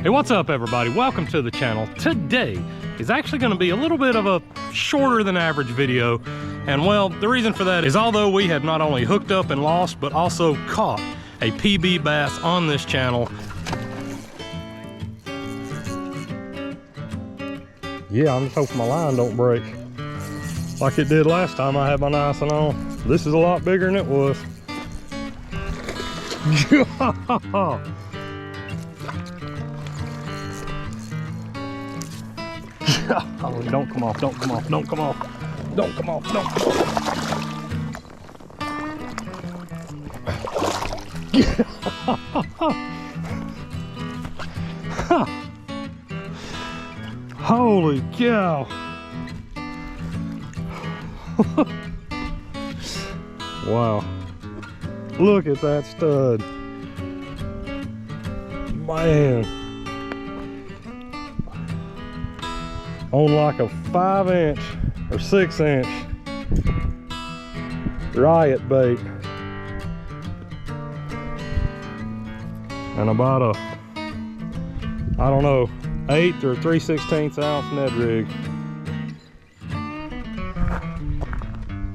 Hey, what's up everybody? Welcome to the channel. Today is actually going to be a little bit of a shorter than average video. And well, the reason for that is although we have not only hooked up and lost, but also caught a PB bass on this channel. Yeah, I'm just hoping my line don't break like it did last time I had my nicing on. This is a lot bigger than it was. Oh, don't come off, don't come off, don't come off, don't come off, don't come off. Holy cow. Wow. Look at that stud. Man. On like a 5-inch or 6-inch riot bait. And about a, I don't know, 1/8 or 3/16 ounce Ned rig.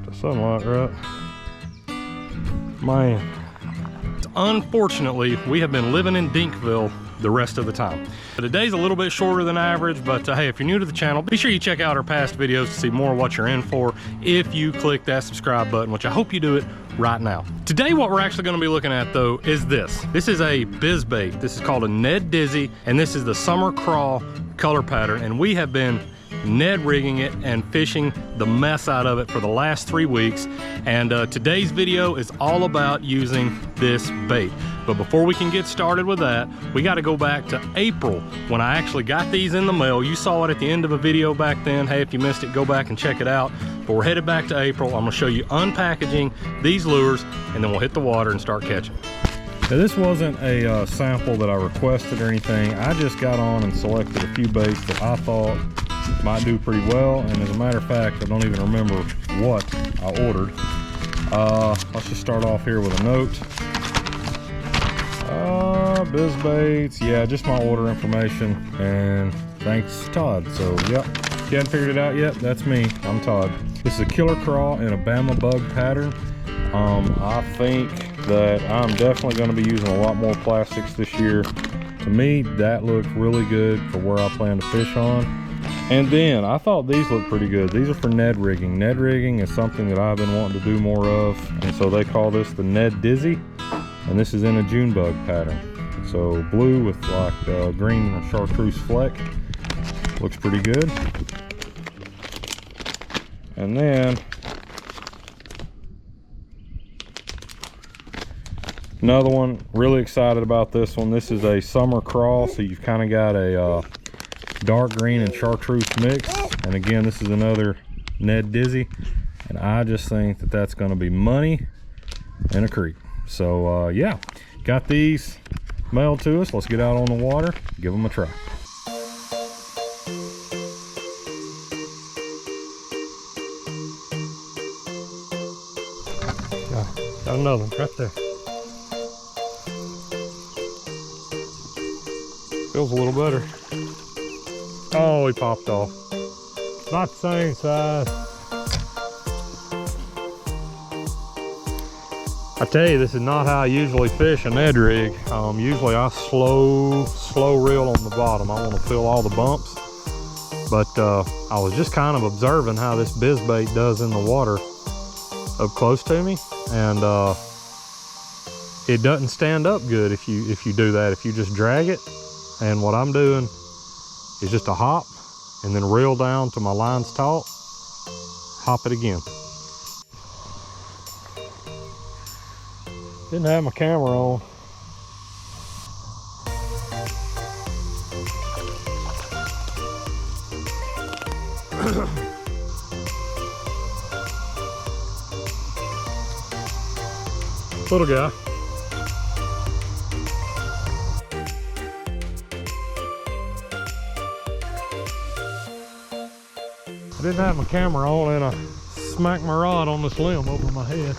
The sunlight, right? Man. Unfortunately, we have been living in Dinkville the rest of the time. Today's a little bit shorter than average, but hey, if you're new to the channel, be sure you check out our past videos to see more of what you're in for if you click that subscribe button, which I hope you do it right now. Today, what we're actually going to be looking at though is this. This is a Bizz Bait. This is called a Ned Dizzy, and this is the Summer Craw color pattern, and we have been Ned rigging it and fishing the mess out of it for the last 3 weeks. And today's video is all about using this bait. But before we can get started with that, we got to go back to April when I actually got these in the mail. You saw it at the end of a video back then. Hey, if you missed it, go back and check it out. But we're headed back to April. I'm going to show you unpackaging these lures, and then we'll hit the water and start catching. Now, this wasn't a sample that I requested or anything. I just got on and selected a few baits that I thought might do pretty well, and as a matter of fact, I don't even remember what I ordered. Let's just start off here with a note. Bizz Baits, yeah, just my order information, and thanks Todd. So yep, if you hadn't figured it out yet, that's me. I'm Todd. This is a killer craw in a Bama bug pattern. I think that I'm definitely going to be using a lot more plastics this year. To me, that looked really good for where I plan to fish on. And then I thought these looked pretty good. These are for Ned rigging. Ned rigging is something that I've been wanting to do more of, and so they call this the Ned Dizzy, and this is in a June bug pattern. So blue with like green and chartreuse fleck. Looks pretty good. And then another one, really excited about this one. This is a Summer Craw, so you've kind of got a dark green and chartreuse mix. And again, this is another Ned Dizzy, and I just think that that's going to be money in a creek. So yeah, got these mailed to us. Let's get out on the water, give them a try. Got another one right there. Feels a little better. Oh, he popped off. Not the same size. I tell you, this is not how I usually fish a Ned rig. Usually I slow reel on the bottom. I want to feel all the bumps. But I was just kind of observing how this Bizz Bait does in the water up close to me, and it doesn't stand up good if you do that. If you just drag it, and what I'm doing is just a hop and then reel down till my line's taut, hop it again. Didn't have my camera on. Little guy. I didn't have my camera on and I smacked my rod on this limb over my head.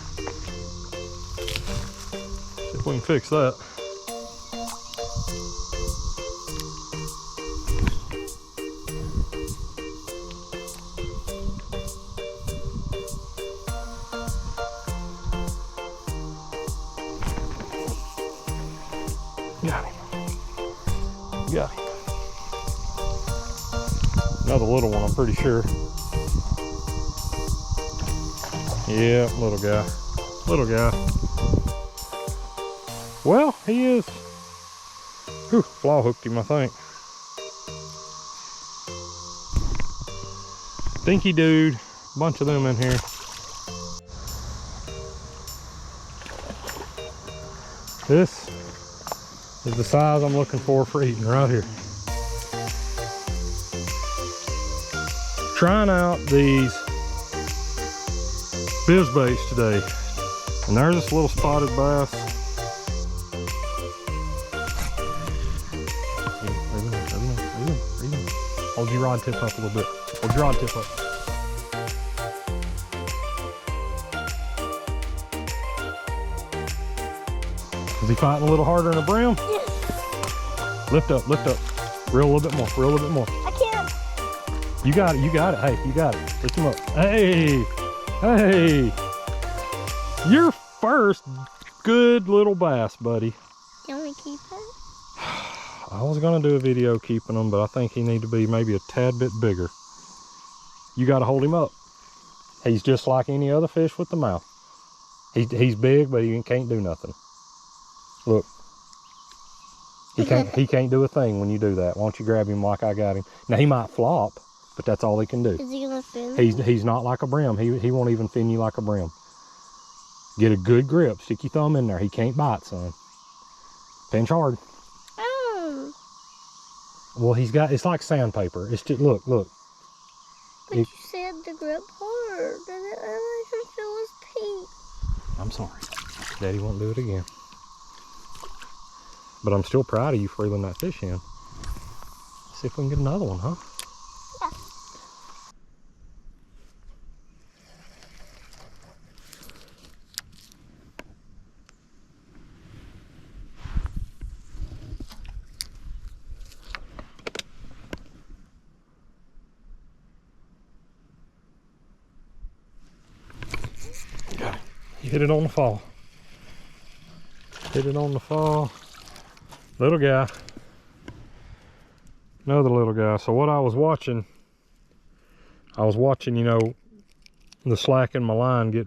See if we can fix that. Got him. Got him. Another little one, I'm pretty sure. Yeah, little guy. Little guy. Well, he is. Whew, flaw hooked him, I think. Dinky dude. Bunch of them in here. This is the size I'm looking for eating right here. Trying out these Bizz Baits today. And there's this little spotted bass. Hold your rod tip up a little bit. Hold your rod tip up. Is he fighting a little harder in the brim? Yes. Lift up, lift up. Reel a little bit more, reel a little bit more. I can't. You got it, you got it. Hey, you got it. Lift him up. Hey, hey. Your first good little bass, buddy. Can we keep it? I was gonna do a video keeping him, but I think he need to be maybe a tad bit bigger. You gotta hold him up. He's just like any other fish with the mouth. He's big, but he can't do nothing. Look, he can't do a thing when you do that. Why don't you grab him like I got him? Now he might flop, but that's all he can do. Is he gonna fin? He's not like a brim. He won't even fin you like a brim. Get a good grip. Stick your thumb in there. He can't bite, son. Pinch hard. Oh. Well, it's like sandpaper. It's just look. But you said the grip hard. I think it was pink. I'm sorry. Daddy won't do it again. But I'm still proud of you for reeling that fish in. See if we can get another one, huh? Yeah. Got it. You hit it on the fall. Hit it on the fall. Little guy. Another little guy. So what I was watching, you know, the slack in my line get,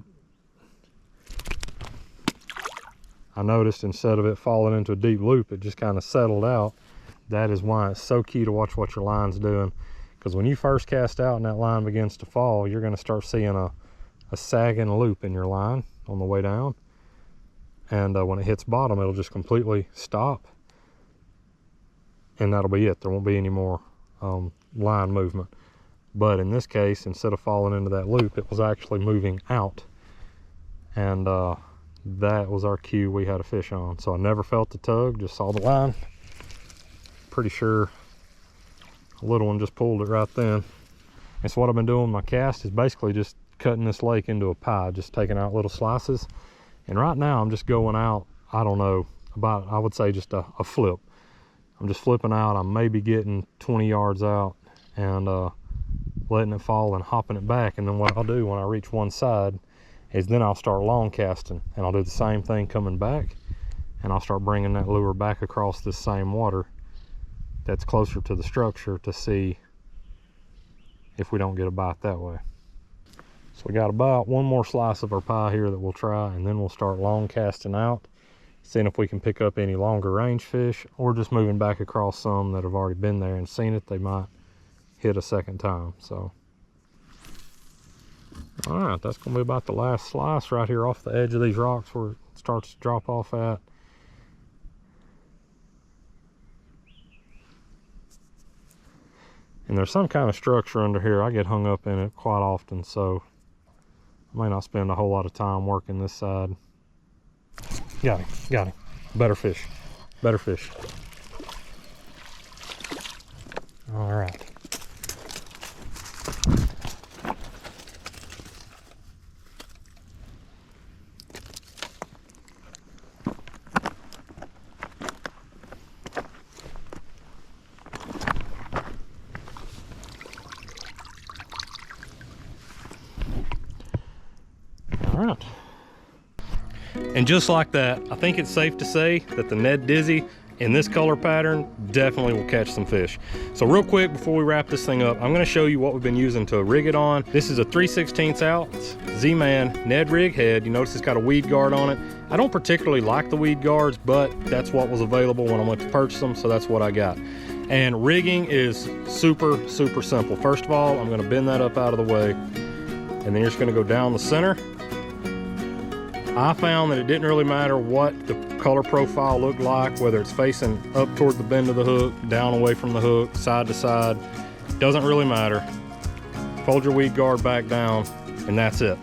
I noticed instead of it falling into a deep loop, it just kind of settled out. That is why it's so key to watch what your line's doing. Because when you first cast out and that line begins to fall, you're going to start seeing a sagging loop in your line on the way down. And when it hits bottom, it'll just completely stop. And that'll be it. There won't be any more line movement. But in this case, instead of falling into that loop, it was actually moving out. And that was our cue we had a fish on. So I never felt the tug, just saw the line. Pretty sure a little one just pulled it right then. And so what I've been doing with my cast is basically just cutting this lake into a pie, just taking out little slices. And right now I'm just going out, I don't know, about, I would say just a flip. I'm just flipping out. I'm maybe getting 20 yards out and letting it fall and hopping it back. And then what I'll do when I reach one side is then I'll start long casting, and I'll do the same thing coming back, and I'll start bringing that lure back across this same water that's closer to the structure to see if we don't get a bite that way. So we got about one more slice of our pie here that we'll try, and then we'll start long casting out, seeing if we can pick up any longer range fish, or just moving back across some that have already been there and seen it. They might hit a second time. So all right, that's gonna be about the last slice right here off the edge of these rocks where it starts to drop off at. And there's some kind of structure under here. I get hung up in it quite often, so I may not spend a whole lot of time working this side. Got him, got him. Better fish, better fish. All right. All right. And just like that, I think it's safe to say that the Ned Dizzy in this color pattern definitely will catch some fish. So real quick before we wrap this thing up, I'm going to show you what we've been using to rig it on. This is a 3/16 ounce Z-Man Ned rig head. You notice it's got a weed guard on it. I don't particularly like the weed guards, but that's what was available when I went to purchase them, so that's what I got. And rigging is super simple. First of all, I'm going to bend that up out of the way, and then you're just going to go down the center. I found that it didn't really matter what the color profile looked like, whether it's facing up toward the bend of the hook, down away from the hook, side to side. Doesn't really matter. Fold your weed guard back down, and that's it.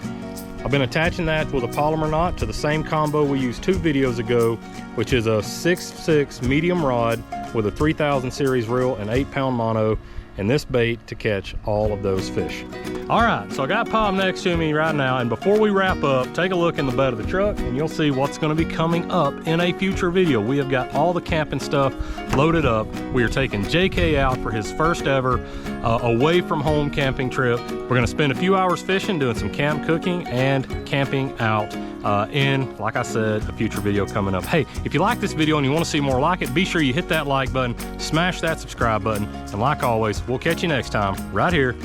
I've been attaching that with a polymer knot to the same combo we used 2 videos ago, which is a 6/6 medium rod with a 3000 series reel and 8-pound mono, and this bait to catch all of those fish. All right, so I got Pop next to me right now, and before we wrap up, take a look in the bed of the truck and you'll see what's gonna be coming up in a future video. We have got all the camping stuff loaded up. We are taking JK out for his first ever away from home camping trip. We're gonna spend a few hours fishing, doing some camp cooking and camping out in, like I said, a future video coming up. Hey, if you like this video and you wanna see more like it, be sure you hit that like button, smash that subscribe button, and like always, we'll catch you next time right here